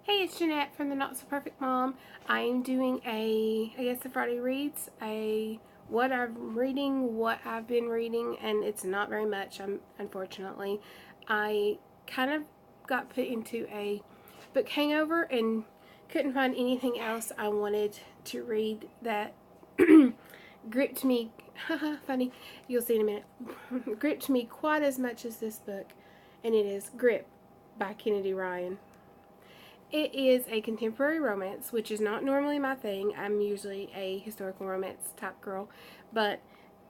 Hey, it's Jeanette from the Not So Perfect Mom. I am doing a Friday Reads, what I'm reading, what I've been reading, and it's not very much, unfortunately. I kind of got put into a book hangover and couldn't find anything else I wanted to read that gripped me, funny, you'll see in a minute, gripped me quite as much as this book, and it is Grip by Kennedy Ryan. It is a contemporary romance, which is not normally my thing. I'm usually a historical romance type girl, but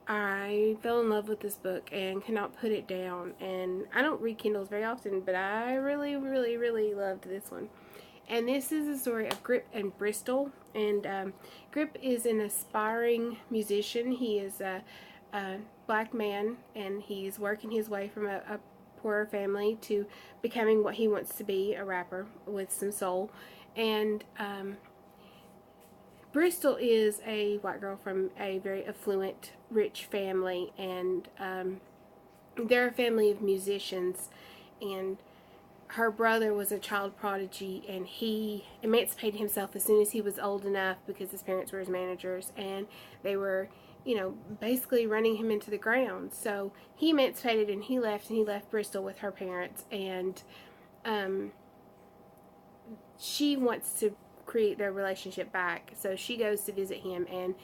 I fell in love with this book and cannot put it down. And I don't read Kindles very often, but I really, really, really loved this one. And this is the story of Grip and Bristol. And Grip is an aspiring musician. He is a black man, and he's working his way from a poorer family to becoming what he wants to be, a rapper with some soul. And Bristol is a white girl from a very affluent, rich family, and they're a family of musicians. And her brother was a child prodigy, and he emancipated himself as soon as he was old enough because his parents were his managers, and they were, basically running him into the ground. So he emancipated and he left Bristol with her parents, and she wants to create their relationship back. So she goes to visit him, and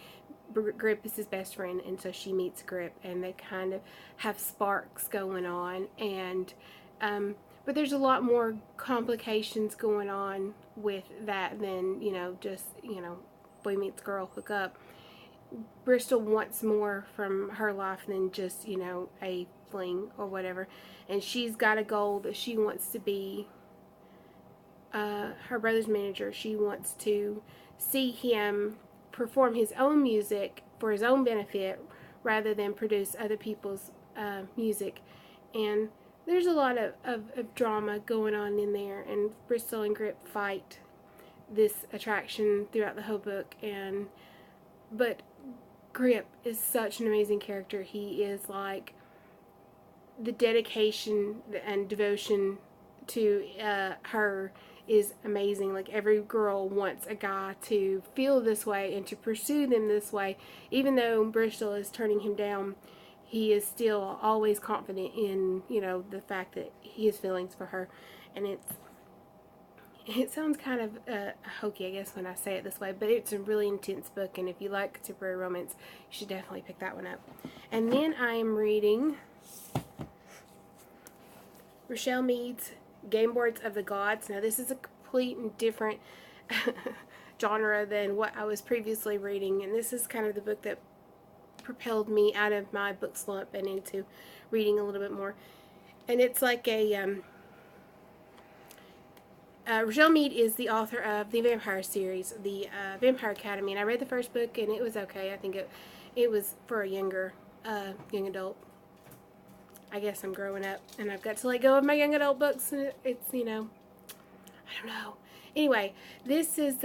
Grip is his best friend, and so she meets Grip, and they kind of have sparks going on, and but there's a lot more complications going on with that than, just, boy meets girl, hook up. Bristol wants more from her life than just, a fling or whatever. And she's got a goal that she wants to be her brother's manager. She wants to see him perform his own music for his own benefit rather than produce other people's music. And there's a lot of drama going on in there, and Bristol and Grip fight this attraction throughout the whole book. But Grip is such an amazing character. He is like the dedication and devotion to her is amazing. Like, every girl wants a guy to feel this way and to pursue them this way. Even though Bristol is turning him down, he is still always confident in, the fact that he has feelings for her. And it sounds kind of hokey, I guess, when I say it this way, but it's a really intense book, and if you like contemporary romance, you should definitely pick that one up. And then I am reading Richelle Mead's Gameboards of the Gods. Now, this is a complete and different genre than what I was previously reading, and this is kind of the book that propelled me out of my book slump and into reading a little bit more. And it's like a Richelle Mead is the author of the vampire series, the Vampire Academy, and I read the first book and it was okay. I think it was for a young adult. I guess I'm growing up and I've got to let go of my young adult books. It's, I don't know. Anyway, this is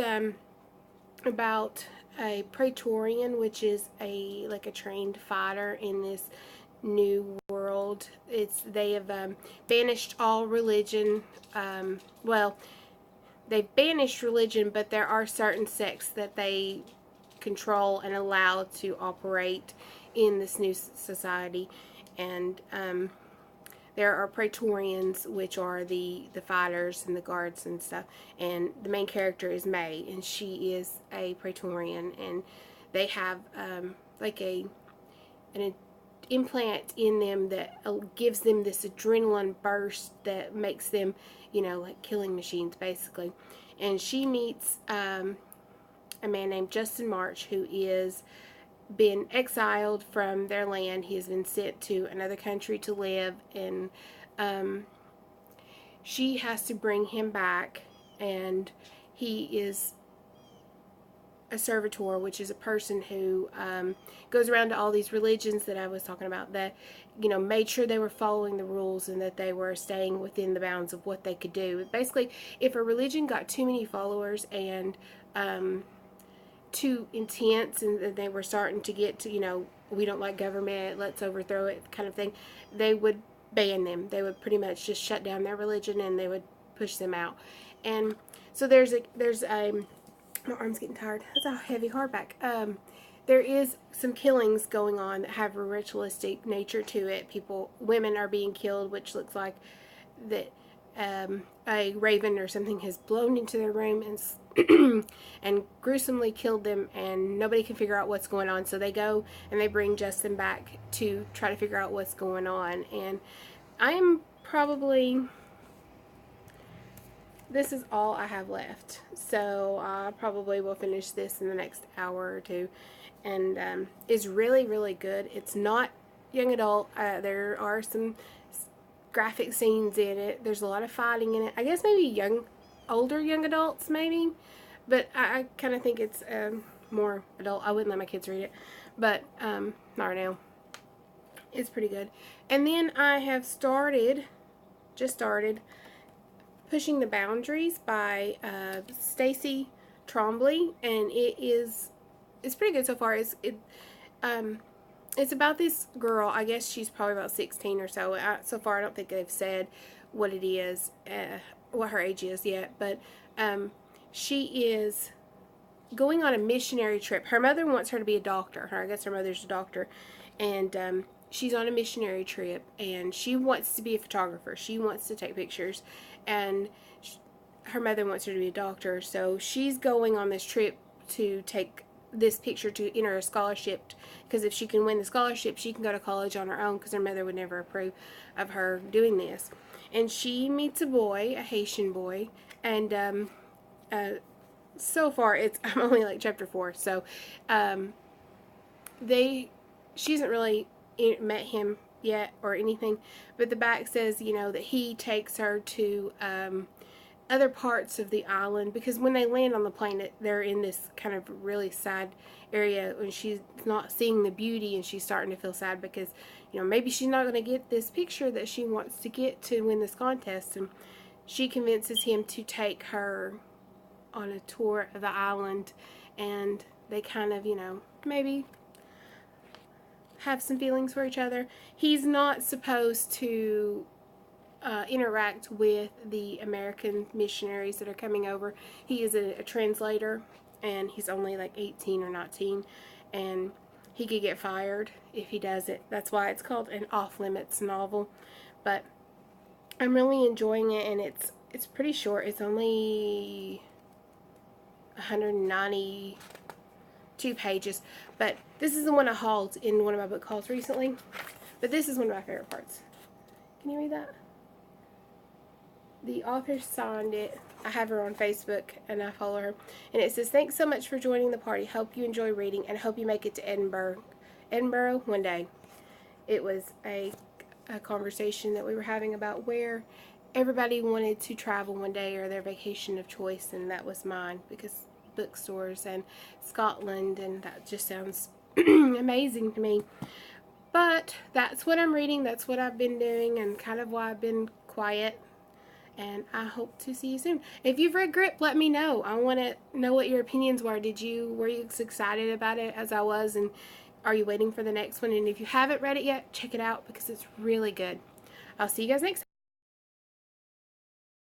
about a Praetorian, which is a trained fighter in this new world. They have banished all religion. Well, they've banished religion, but there are certain sects that they control and allow to operate in this new society. And there are Praetorians, which are the fighters and the guards and stuff. And the main character is May, and she is a Praetorian. And they have like an implant in them that gives them this adrenaline burst that makes them, like killing machines, basically. And she meets a man named Justin March, who is been exiled from their land. He has been sent to another country to live, and she has to bring him back. And he is a servitor, which is a person who goes around to all these religions that I was talking about, that made sure they were following the rules and that they were staying within the bounds of what they could do. Basically, if a religion got too many followers and too intense, and they were starting to get to, we don't like government, let's overthrow it kind of thing, they would ban them. They would pretty much just shut down their religion, and they would push them out. And So there's a my arm's getting tired. That's a heavy hardback. There is some killings going on that have a ritualistic nature to it. Women are being killed, which looks like that a raven or something has blown into their room and and gruesomely killed them, and nobody can figure out what's going on. So they go and they bring Justin back to try to figure out what's going on. And I am probably, this is all I have left, so I probably will finish this in the next hour or two. And it's really, really good. It's not young adult. There are some graphic scenes in it. There's a lot of fighting in it. I guess maybe older young adults maybe, but I kind of think it's more adult. I wouldn't let my kids read it, but not right now. It's pretty good. And then I have just started Pushing the Boundaries by Stacey Trombley, and it's pretty good so far. It's about this girl. I guess she's probably about 16 or so. So far, I don't think they've said what it is, what her age is yet. But she is going on a missionary trip. Her mother wants her to be a doctor. I guess her mother's a doctor. And she's on a missionary trip, and she wants to be a photographer. She wants to take pictures. And her mother wants her to be a doctor. So she's going on this trip to take this picture to enter a scholarship, because if she can win the scholarship, she can go to college on her own, because her mother would never approve of her doing this. And she meets a boy, a Haitian boy, and so far I'm only like chapter 4, so she hasn't really met him yet or anything, but the back says, that he takes her to other parts of the island, because when they land on the plane, they're in this kind of really sad area, and she's not seeing the beauty, and she's starting to feel sad because maybe she's not going to get this picture that she wants to get to win this contest. And she convinces him to take her on a tour of the island, and they kind of maybe have some feelings for each other. He's not supposed to interact with the American missionaries that are coming over. He is a translator, and he's only like 18 or 19, and he could get fired if he does it. That's why it's called an off-limits novel. But I'm really enjoying it, and it's pretty short. It's only 192 pages, but this is the one I hauled in one of my book hauls recently. But this is one of my favorite parts. Can you read that? The author signed it. I have her on Facebook, and I follow her. And it says, "Thanks so much for joining the party. Hope you enjoy reading, and hope you make it to Edinburgh one day." It was a conversation that we were having about where everybody wanted to travel one day, or their vacation of choice, and that was mine, because bookstores and Scotland, and that just sounds amazing to me. But that's what I'm reading. That's what I've been doing, and kind of why I've been quiet. And I hope to see you soon. If you've read Grip, let me know. I want to know what your opinions were. Were you as excited about it as I was? And are you waiting for the next one? And if you haven't read it yet, check it out, because it's really good. I'll see you guys next time.